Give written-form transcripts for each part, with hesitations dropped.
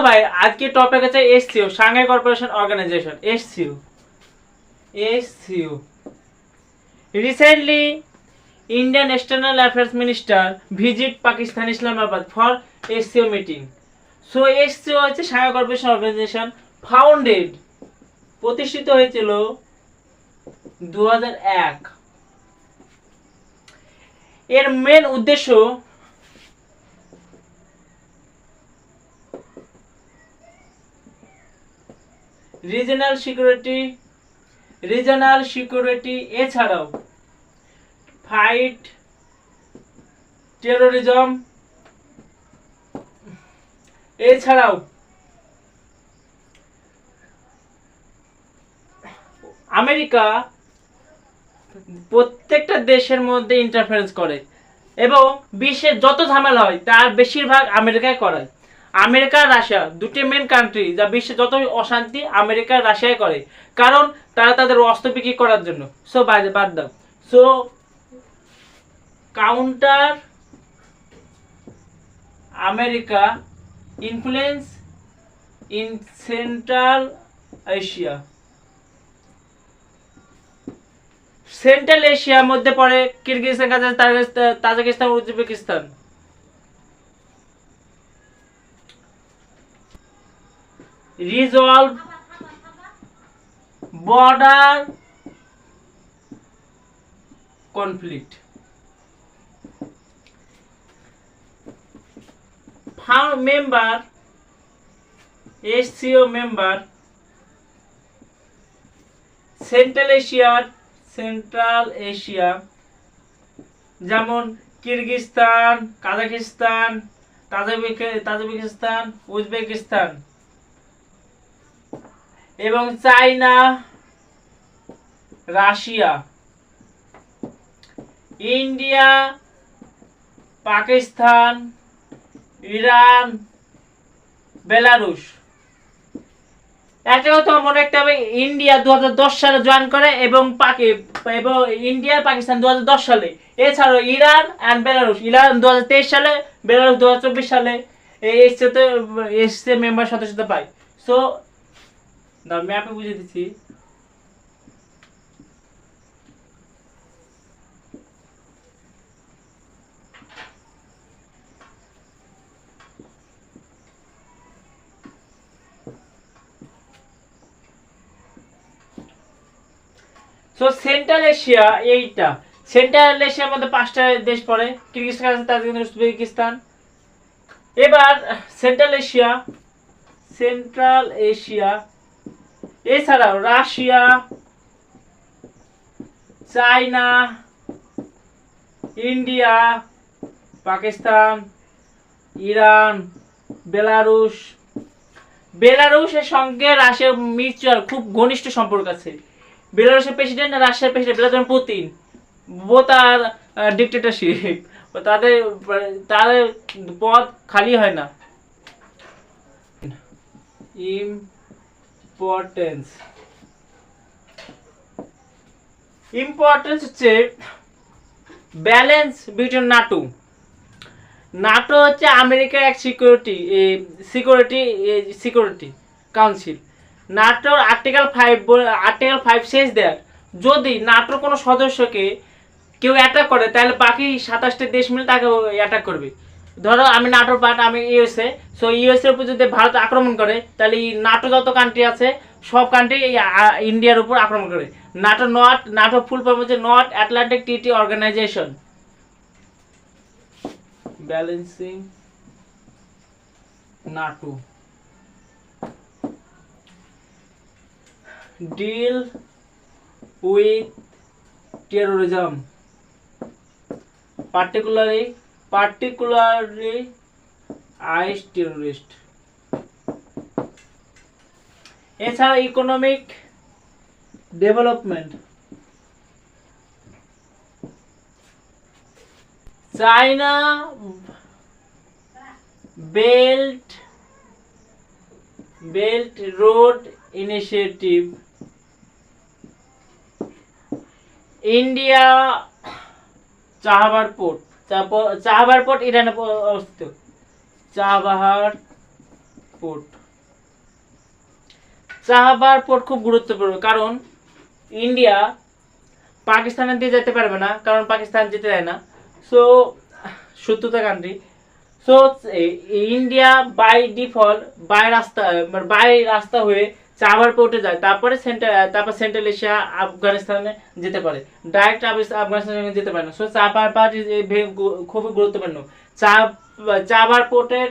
ভাই আজকে টপিক আছে SCO, Shanghai corporation organisation. SCO recently Indian External Affairs Minister visit Pakistan Islamabad for SCO meeting. So SCO হচ্ছে Shanghai corporation organisation, founded প্রতিষ্ঠিত হয়েছিল 2001। এর main উদ্দেশ্য রিজনাল সিকিউরিটি এছাড়াও ফাইট টেরোরিজম এছাড়াও আমেরিকা প্রত্যেকটা দেশের মধ্যে ইন্টারফারেন্স করে এবং বিশ্বের যত ঝামেলা হয় তার বেশিরভাগ আমেরিকায় করায়। আমেরিকা রাশিয়া দুটি মেন কান্ট্রি যা বিশ্বে যত অশান্তি আমেরিকা রাশিয়ায় করে, কারণ তারা তাদের অস্ত্র বিক্রি করার জন্য। সো বাদ দাও। So counter America influence in central Asia. Central এশিয়ার মধ্যে পড়ে Kyrgyzstan, Tajikistan, Uzbekistan. Resolve border conflict. Member SCO member central Asia যেমন কিরগিজস্তান, কাজাকিস্তান, তাজিকিস্তান, উজবেকিস্তান এবং China, Russia, India, Pakistan, Iran, Belarus. একটা কথা মনে রাখতে হবে, ইন্ডিয়া 2010 সালে জয়েন করে এবং ইন্ডিয়া পাকিস্তান 2010 সালে। এছাড়াও ইরান অ্যান্ড বেলারুশ, ইরান 2023 সালে, বেলারুশ 2024 সালে এসসিও মেম্বার সদস্যতা পায়। সো ম্যাপে বুঝিয়ে দিচ্ছি। সো সেন্ট্রাল এশিয়া এইটা, সেন্ট্রাল এশিয়ার মধ্যে 5টা দেশ পড়ে, কিরগিজস্তান, তাজিকিস্তান, উজবেকিস্তান। এবার সেন্ট্রাল এশিয়া এছাড়াও Russia, China, India, Pakistan, Iran, বেলারুশের সঙ্গে রাশিয়ার মিউচুয়াল খুব ঘনিষ্ঠ সম্পর্ক আছে। বেলারুশের প্রেসিডেন্ট আর রাশিয়ার প্রেসিডেন্ট ভ্লাদিমির পুতিন বোথ আর ডিক্টেটরশিপ, তাদের পদ খালি হয় না। ইম্পর্টেন্স হচ্ছে ব্যালেন্স বিটুইন নাটো হচ্ছে আমেরিকার এক সিকিউরিটি কাউন্সিল। নাটোর আর্টিকেল 5 সেজ দেয়ার যদি নাটোর কোনো সদস্যকে কেউ অ্যাটাক করে তাহলে বাকি 27টা দেশ মিলে তাকে অ্যাটাক করবে। ধরো আমি নাটোর পার্ট, আমি ইউএসএ, সো ইউএসএর উপর যদি ভারত আক্রমণ করে তাহলে নাটো যত কান্ট্রি আছে সব কান্ট্রি ইন্ডিয়ার উপর আক্রমণ করে। নাটো ফুল ফর্ম হচ্ছে north Atlantic treaty organisation. Balancing NATO, deal with terrorism, particularly IS terrorist. এছাড়া economic development, China belt road initiative, India Chabahar port ইরানে অবস্থিত। চাবাহার পোর্ট। চাবাহার পোর্ট খুব গুরুত্বপূর্ণ, কারণ ইন্ডিয়া পাকিস্তানের দিয়ে যেতে পারবে না, কারণ পাকিস্তান যেতে দেয় না। সো শত্রুতা country. So India by default by রাস্তা হয়ে চাবাহার পোর্টে যায়, তারপরে সেন্ট্রাল এশিয়া আফগানিস্তানে যেতে পারে, ডাইরেক্ট আফগানিস্তানে যেতে পারে না। সো চাবাহার পোর্ট খুবই গুরুত্বপূর্ণ। চাবাহার পোর্টের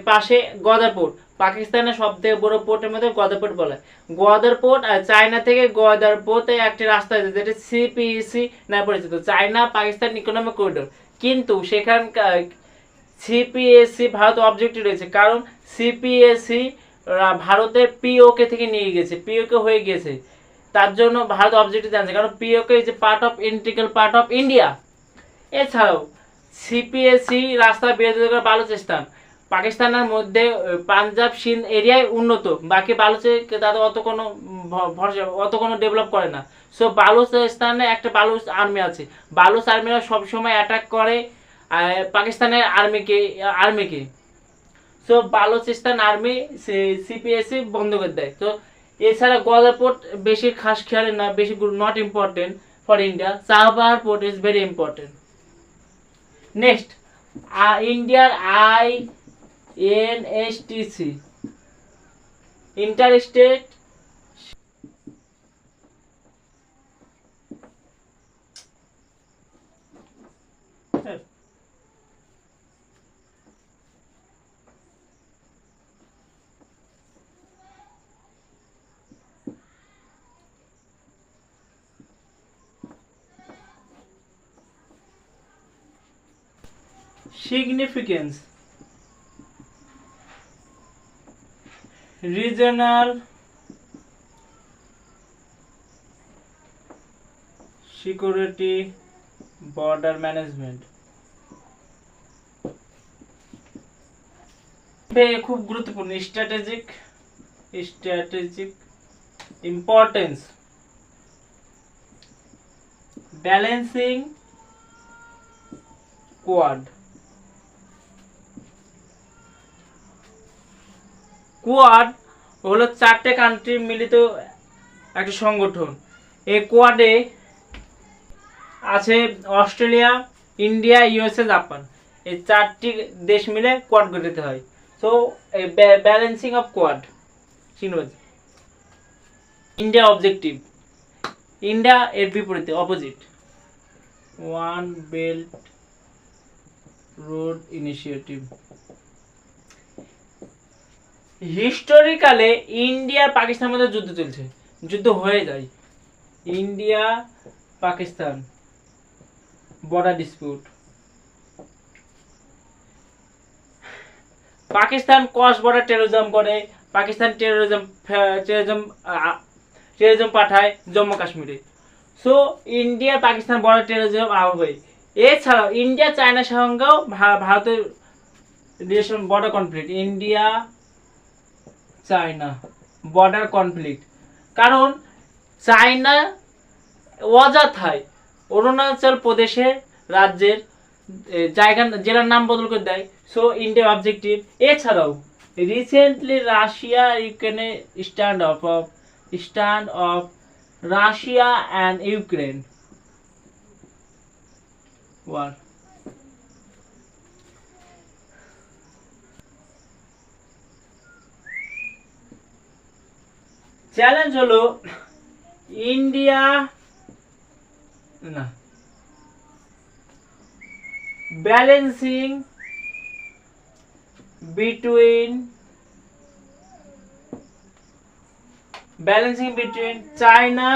পাশে গদার পোর্ট, পাকিস্তানের সবথেকে বড় পোর্টের মধ্যে গদার পোর্ট বলে। গদার পোর্ট আর চায়না থেকে গদার পোর্টে একটি রাস্তা আছে যেটা সিপিএসি নামে পরিচিত, চায়না পাকিস্তান ইকোনমিক করিডোর। কিন্তু সেখানকার সিপিএসি ভারত অবজেক্টিভ রয়েছে, কারণ সিপিএসি ভারতের পিওকে থেকে নিয়ে গেছে, পিওকে হয়ে গেছে, তার জন্য ভারত অবজেক্টিভ জানছে, কারণ PoK is a part of integral part of India. এছাড়াও সিপিএসি রাস্তা বিরোধিতা করে বালুচিস্তান, পাকিস্তানের মধ্যে পাঞ্জাব সিন্ধ এরিয়ায় উন্নত, বাকি বালুচে তাদের অত কোনো ডেভেলপ করে না। সো বালুচিস্তানে একটা বালুচ আর্মি আছে, বালুচ আর্মিরা সবসময় অ্যাটাক করে পাকিস্তানের আর্মিকে। সো বালুচিস্তান আর্মি সিপিএসি বন্ধ করে দেয়। তো এছাড়া গদার পোর্ট বেশি খাস খেয়াল না, বেশি not important for India. Chabahar port is very important. Next, ইন্ডিয়ার INSTC, interstate significance, regional security, border management। খুব গুরুত্বপূর্ণ। Strategic importance, balancing quad. Quad হলো 4টে কান্ট্রি মিলিত একটা সংগঠন। এই কোয়াডে আছে অস্ট্রেলিয়া, ইন্ডিয়া, ইউএসএ, জাপান। এই 4টি দেশ মিলে কোয়াড গঠিত হয়। সো এই balancing of quad. India objective, India এর বিপরীতে opposite, one belt road initiative. হিস্টোরিক্যালে ইন্ডিয়া পাকিস্তানের মধ্যে যুদ্ধ চলছে, যুদ্ধ হয়ে যায়, India Pakistan border dispute. Pakistan cross border terrorism করে, পাকিস্তান টেরোরিজম পাঠায় জম্মু কাশ্মীরে। So India Pakistan border terrorism হবে। এছাড়াও ইন্ডিয়া চায়নার সঙ্গেও ভারতের relation border conflict, India China border conflict, কারণ চায়না অযথায় অরুণাচল প্রদেশের রাজ্যের জেলার নাম বদল করে দেয়। So India objective. এছাড়াও রিসেন্টলি রাশিয়া ইউক্রেনে stand off Russia and Ukraine war. Challenge হলো ইন্ডিয়া না balancing between China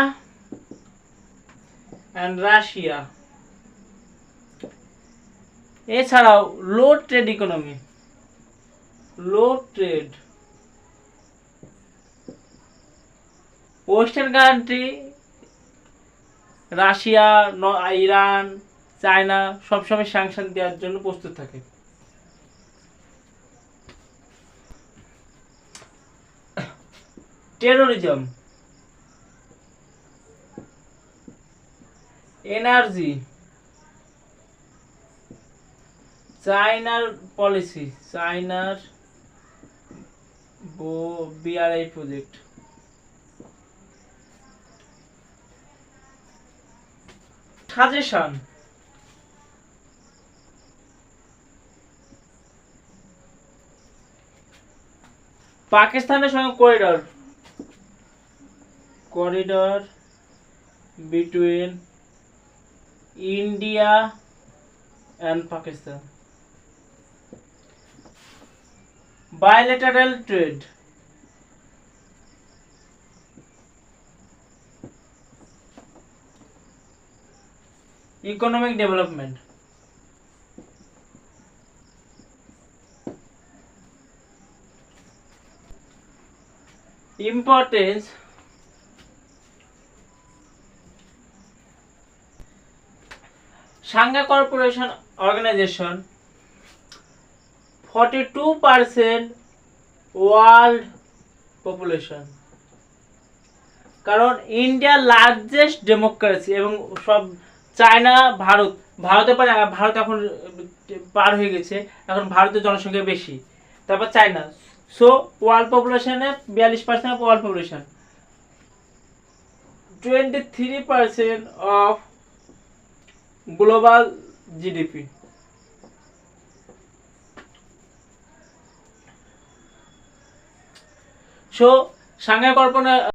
and Russia. এছাড়াও low trade economy, western country Russia, Iran, China সবসময় স্যাংশন দেওয়ার জন্য প্রস্তুত থাকে। টেরোরিজম, এনার্জি, চায়নার BRI project. Suggestion. পাকিস্তানের সঙ্গে corridor between India and Pakistan. Bilateral trade. Economic development. Importance. Shanghai Cooperation Organization 42% world population, কারণ ইন্ডিয়া লার্জেস্ট ডেমোক্রেসি এবং সব চায়না ভারতের পরে ভারত এখন পার হয়ে গেছে, এখন ভারতের জনসংখ্যা বেশি, তারপর চায়না। সো ওয়ার্ল্ড পপুলেশনে 42% of world population, 23% of global GDP. So, Shanghai Cooperation